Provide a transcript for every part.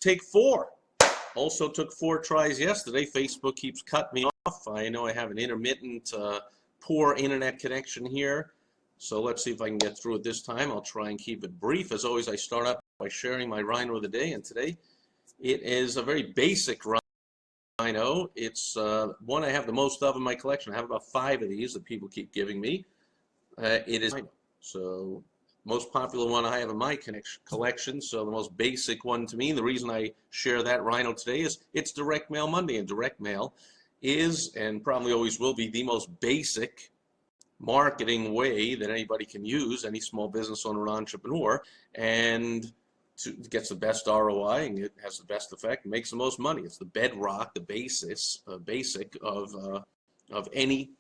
take 4. Also took 4 tries yesterday. Facebook keeps cutting me off. I know I have an intermittent, poor internet connection here. So let's see if I can get through it this time. I'll try and keep it brief. As always, I start out by sharing my rhino of the day. And today, it is a very basic rhino. It's one I have the most of in my collection. I have about 5 of these that people keep giving me. It is so most popular one I have in my collection, so the most basic one to me. The reason I share that rhino today is it's Direct Mail Monday, and direct mail is, and probably always will be, the most basic marketing way that anybody can use, any small business owner or entrepreneur, and gets the best ROI, and it has the best effect, makes the most money. It's the bedrock, the basic of any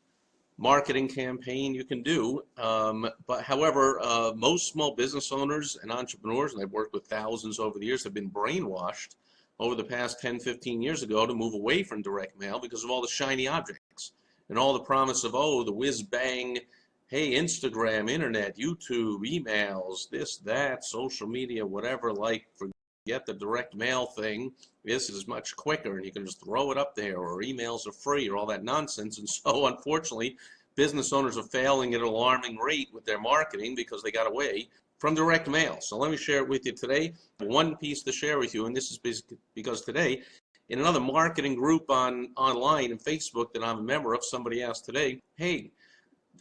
marketing campaign you can do. But however, most small business owners and entrepreneurs, and I've worked with thousands over the years, have been brainwashed over the past 10, 15 years ago to move away from direct mail because of all the shiny objects and all the promise of, oh, the whiz bang, hey, Instagram, internet, YouTube, emails, this, that, social media, whatever, like, forget the direct mail thing. This is much quicker, and you can just throw it up there, or emails are free, or all that nonsense. And so, unfortunately, business owners are failing at an alarming rate with their marketing because they got away from direct mail. So let me share it with you today. One piece to share with you, and this is because today, in another marketing group online and Facebook that I'm a member of, somebody asked today, hey,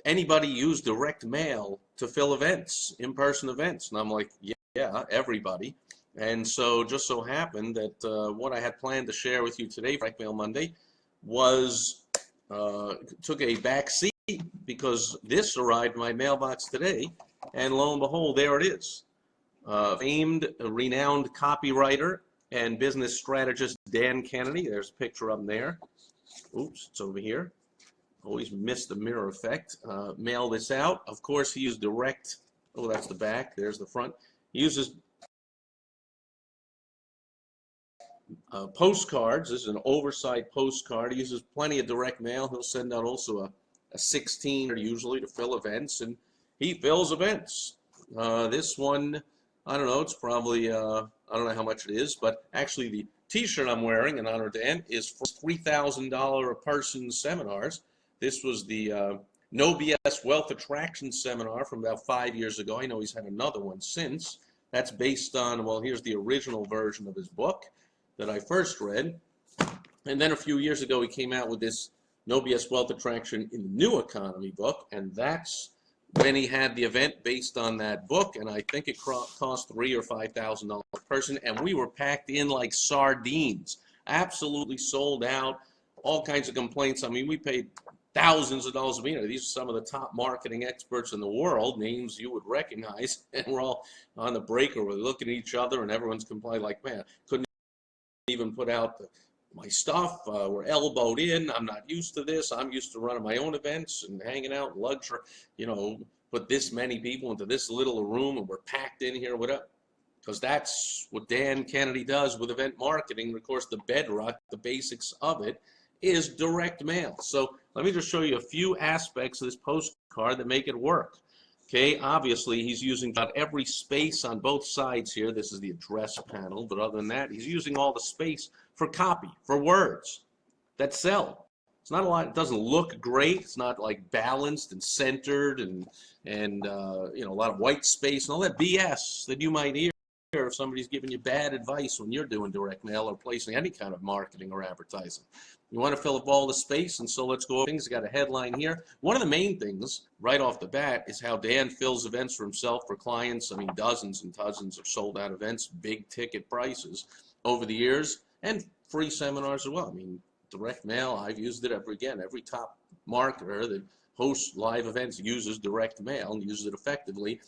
anybody use direct mail to fill events, in-person events? And I'm like, yeah, everybody. And so just so happened that what I had planned to share with you today, Direct Mail Monday, was took a back seat because this arrived in my mailbox today, and lo and behold, there it is. Famed, renowned copywriter and business strategist Dan Kennedy. There's a picture of him there. Oops, it's over here. Always miss the mirror effect. Mail this out. Of course, he used direct. Oh, that's the back. There's the front. He uses postcards. This is an oversized postcard. He uses plenty of direct mail. He'll send out also a 16 usually to fill events, and he fills events. This one, I don't know. It's probably I don't know how much it is, but actually the T-shirt I'm wearing in honor of Dan is for $3,000 a person seminars. This was the No BS Wealth Attraction Seminar from about 5 years ago. I know he's had another one since. That's based on, well, here's the original version of his book that I first read. And then a few years ago, he came out with this No BS Wealth Attraction in the New Economy book, and that's when he had the event based on that book, and I think it cost $3,000 or $5,000 per person, and we were packed in like sardines, absolutely sold out, all kinds of complaints. I mean, we paid thousands of dollars a meeting. These are some of the top marketing experts in the world, names you would recognize, and we're all on the breaker. We're looking at each other, and everyone's complaining like, man, couldn't even put out my stuff. We're elbowed in. I'm not used to this. I'm used to running my own events and hanging out in luxury, you know, put this many people into this little room and we're packed in here, whatever. Because that's what Dan Kennedy does with event marketing. Of course, the bedrock, the basics of it, is direct mail. So let me just show you a few aspects of this postcard that make it work. Okay, obviously he's using about every space on both sides here. This is the address panel, but other than that, he's using all the space for copy, for words that sell. It's not a lot. It doesn't look great. It's not like balanced and centered and you know, a lot of white space and all that BS that you might hear if somebody's giving you bad advice when you're doing direct mail or placing any kind of marketing or advertising. You want to fill up all the space, and so let's go over things. Got a headline here. One of the main things right off the bat is how Dan fills events for himself, for clients. I mean, dozens and dozens of sold out events, big ticket prices over the years, and free seminars as well. I mean, direct mail, I've used it every top marketer that hosts live events uses direct mail and uses it effectively,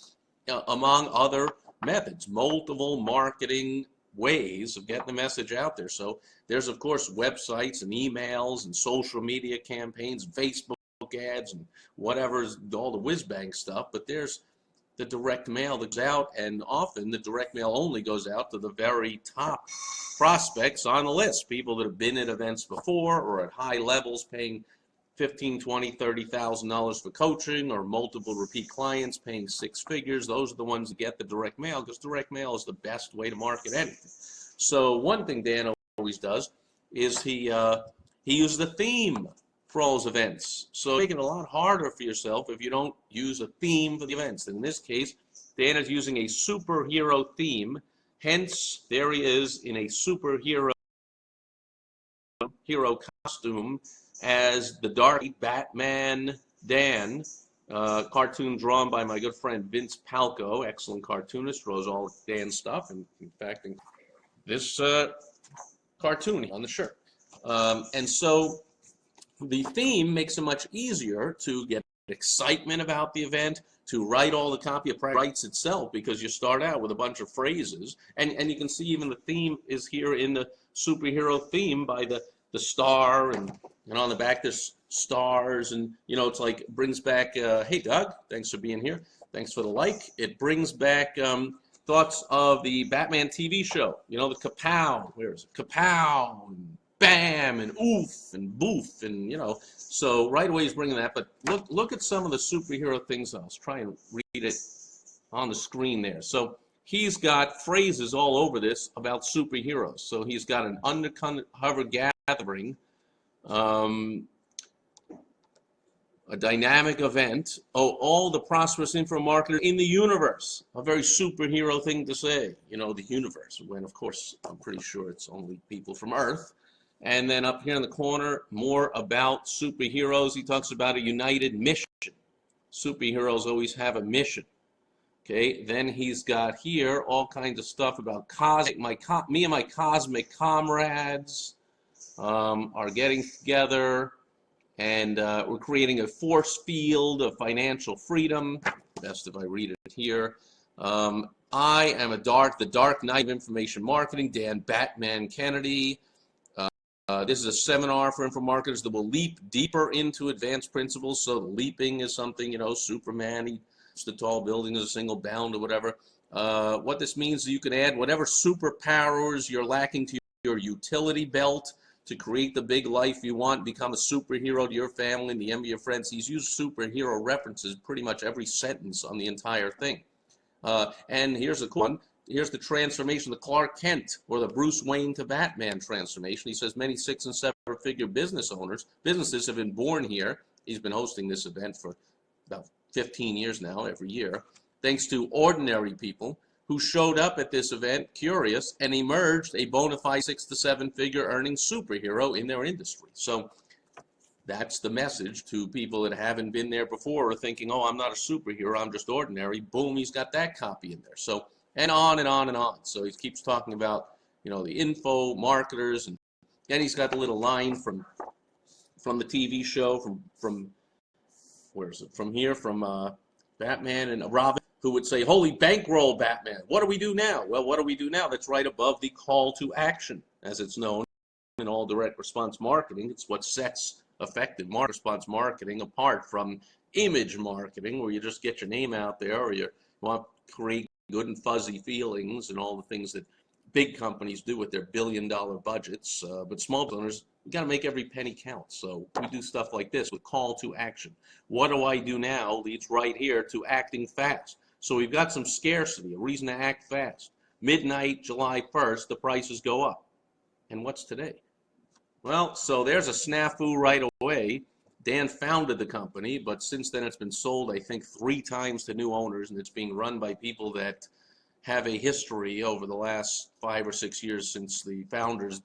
among other methods, multiple marketing ways of getting the message out there. So there's, of course, websites and emails and social media campaigns and Facebook ads and whatever's all the whiz-bang stuff, but there's the direct mail that goes out, and often the direct mail only goes out to the very top prospects on the list, people that have been at events before or at high levels paying $15,000, $20,000, $30,000 for coaching, or multiple repeat clients paying 6 figures. Those are the ones that get the direct mail, because direct mail is the best way to market anything. So one thing Dan always does is he uses a theme for all his events. So making it a lot harder for yourself if you don't use a theme for the events. In this case, Dan is using a superhero theme. Hence, there he is in a superhero costume as the Dark Batman Dan, cartoon drawn by my good friend Vince Palco, excellent cartoonist, draws all Dan's stuff, and in fact, this cartoon on the shirt. And so the theme makes it much easier to get excitement about the event, to write all the copy. It writes itself because you start out with a bunch of phrases, and you can see even the theme is here in the superhero theme by the star, and on the back there's stars, and it's like brings back hey Doug, thanks for being here, thanks for the like. It brings back thoughts of the Batman TV show, the kapow, where is it, kapow, and bam, and oof, and boof, and so right away he's bringing that. But look at some of the superhero things. I'll try and read it on the screen there. So he's got phrases all over this about superheroes. So he's got an undercover gathering, a dynamic event, all the prosperous info marketers in the universe. A very superhero thing to say, the universe, when of course I'm pretty sure it's only people from Earth. And then up here in the corner, more about superheroes. He talks about a united mission. Superheroes always have a mission. Okay, then he's got here all kinds of stuff about me and my cosmic comrades are getting together, and we're creating a force field of financial freedom. Best if I read it here. I am the dark knight of information marketing, Dan Batman Kennedy. This is a seminar for info marketers that will leap deeper into advanced principles. So the leaping is something, Superman, he jumps the tall building as a single bound or whatever. What this means is you can add whatever superpowers you're lacking to your utility belt to create the big life you want, become a superhero to your family and the envy of your friends. He's used superhero references pretty much every sentence on the entire thing. And here's a cool one. Here's the transformation, the Clark Kent or the Bruce Wayne to Batman transformation. He says many 6- and 7-figure businesses have been born here. He's been hosting this event for about 15 years now, every year, thanks to ordinary people who showed up at this event curious and emerged a bona fide 6- to 7-figure earning superhero in their industry. So that's the message to people that haven't been there before or thinking, oh, I'm not a superhero, I'm just ordinary. Boom, he's got that copy in there. So, and on and on and on. So he keeps talking about, the info marketers, and then he's got the little line from the TV show, from where is it? From here, from Batman and Robin, who would say, holy bankroll, Batman. What do we do now? Well, what do we do now? That's right above the call to action, as it's known in all direct response marketing. It's what sets effective response marketing apart from image marketing, where you just get your name out there, or you want to create good and fuzzy feelings and all the things that big companies do with their billion-dollar budgets. But small owners, we got to make every penny count. So we do stuff like this with call to action. What do I do now leads right here to acting fast. So we've got some scarcity, a reason to act fast. Midnight, July 1st, the prices go up. And what's today? Well, so there's a snafu right away. Dan founded the company, but since then it's been sold, I think, 3 times to new owners, and it's being run by people that have a history over the last 5 or 6 years since the founders,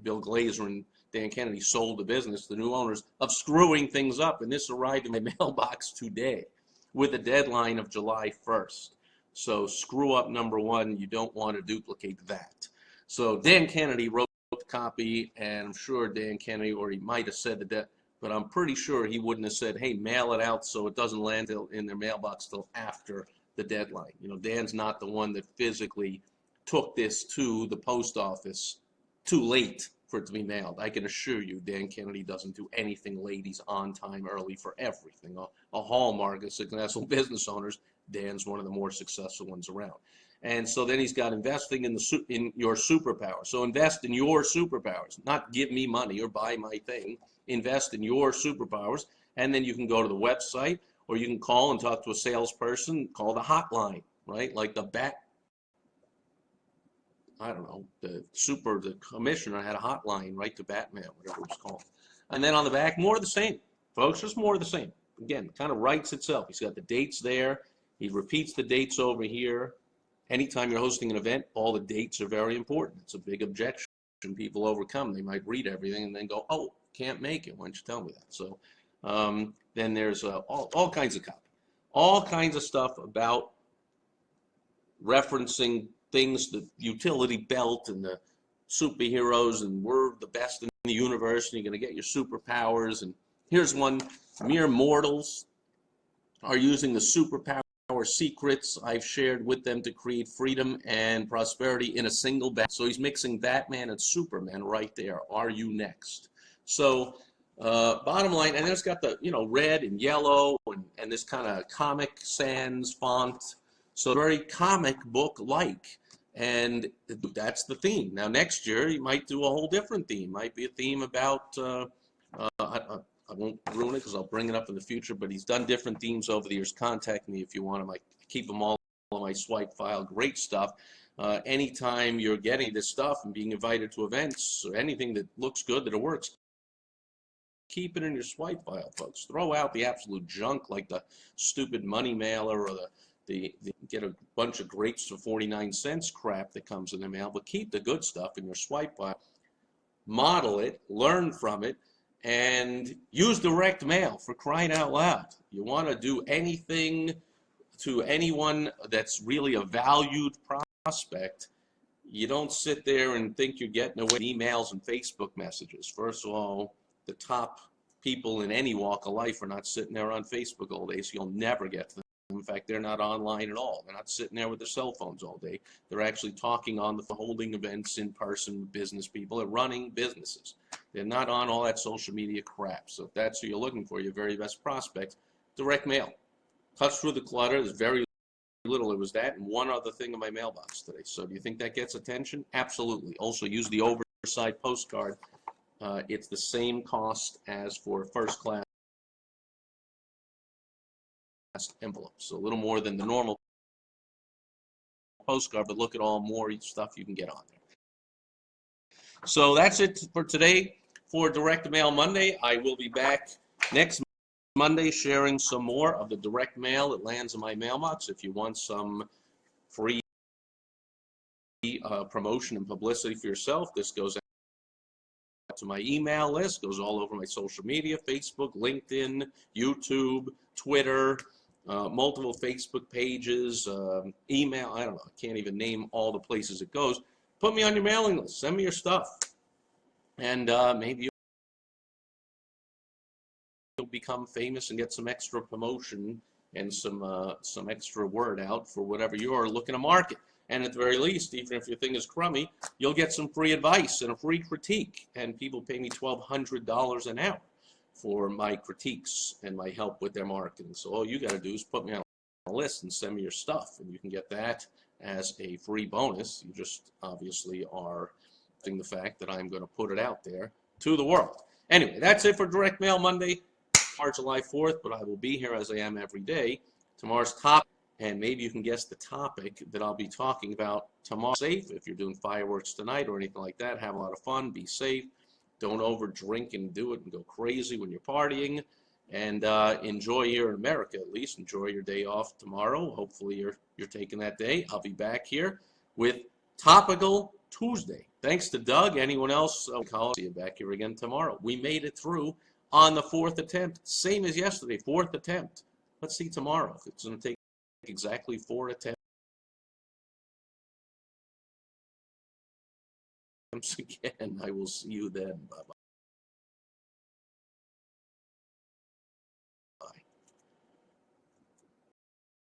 Bill Glazer and Dan Kennedy, sold the business to new owners, of screwing things up. And this arrived in my mailbox today with a deadline of July 1st. So screw up number 1, you don't want to duplicate that. So Dan Kennedy wrote the copy, and I'm sure Dan Kennedy, or he might have said that, but I'm pretty sure he wouldn't have said, hey, mail it out so it doesn't land in their mailbox till after the deadline. Dan's not the one that physically took this to the post office too late for it to be mailed. I can assure you Dan Kennedy doesn't do anything late. He's on time early for everything. A hallmark of successful business owners. Dan's one of the more successful ones around. And so then he's got investing in your superpowers. So invest in your superpowers, not give me money or buy my thing. Invest in your superpowers, and then you can go to the website, or you can call and talk to a salesperson, call the hotline, right? Like the I don't know, the commissioner had a hotline right to Batman, whatever it was called. And then on the back, more of the same, folks, just more of the same. Again, kind of writes itself. He's got the dates there. He repeats the dates over here. Anytime you're hosting an event, all the dates are very important. It's a big objection people overcome. They might read everything and then go, oh, can't make it. Why don't you tell me that? So then there's all kinds of copy. All kinds of stuff about referencing things, the utility belt and the superheroes, and we're the best in the universe, and you're going to get your superpowers. And here's one: mere mortals are using the superpower secrets I've shared with them to create freedom and prosperity in a single bag. So he's mixing Batman and Superman right there. Are you next? So bottom line, and then it's got the red and yellow and this kind of Comic Sans font. So very comic book like, and that's the theme. Now next year he might do a whole different theme. Might be a theme about I won't ruin it because I'll bring it up in the future, but he's done different themes over the years. Contact me if you want them. I keep them all on my swipe file. Great stuff. Anytime you're getting this stuff and being invited to events or anything that looks good, that it works, keep it in your swipe file, folks. Throw out the absolute junk like the stupid money mailer or the get a bunch of grapes for 49 cents crap that comes in the mail, but keep the good stuff in your swipe file. Model it, learn from it, and use direct mail, for crying out loud. You want to do anything to anyone that's really a valued prospect, you don't sit there and think you're getting away with emails and Facebook messages. First of all, the top people in any walk of life are not sitting there on Facebook all day, so you'll never get to them. In fact, they're not online at all. They're not sitting there with their cell phones all day. They're actually talking on the holding events in person with business people. They're running businesses. They're not on all that social media crap. So if that's who you're looking for, your very best prospect, direct mail. Cuts through the clutter. There's very little. It was that and one other thing in my mailbox today. So do you think that gets attention? Absolutely. Also use the oversized postcard. It's the same cost as for first class envelopes. So a little more than the normal postcard, but look at all more stuff you can get on there. So that's it for today for Direct Mail Monday. I will be back next Monday sharing some more of the direct mail that lands in my mailbox. If you want some free promotion and publicity for yourself, this goes out to my email list, goes all over my social media, Facebook, LinkedIn, YouTube, Twitter, multiple Facebook pages, email. I don't know. I can't even name all the places it goes. Put me on your mailing list. Send me your stuff. And maybe you'll become famous and get some extra promotion and some extra word out for whatever you're looking to market. And at the very least, even if your thing is crummy, you'll get some free advice and a free critique. And people pay me $1,200 an hour for my critiques and my help with their marketing. So all you got to do is put me on a list and send me your stuff, and you can get that as a free bonus. You just obviously are accepting the fact that I'm going to put it out there to the world. Anyway, that's it for Direct Mail Monday, July 4th, but I will be here as I am every day. Tomorrow's topic, and maybe you can guess the topic that I'll be talking about tomorrow. Safe, if you're doing fireworks tonight or anything like that, have a lot of fun, be safe. Don't over drink and do it and go crazy when you're partying. And enjoy here in America, at least. Enjoy your day off tomorrow. Hopefully you're taking that day. I'll be back here with Topical Tuesday. Thanks to Doug. Anyone else? I'll see you back here again tomorrow. We made it through on the 4th attempt. Same as yesterday, 4th attempt. Let's see tomorrow if it's going to take exactly 4 attempts again. I will see you then. Bye-bye.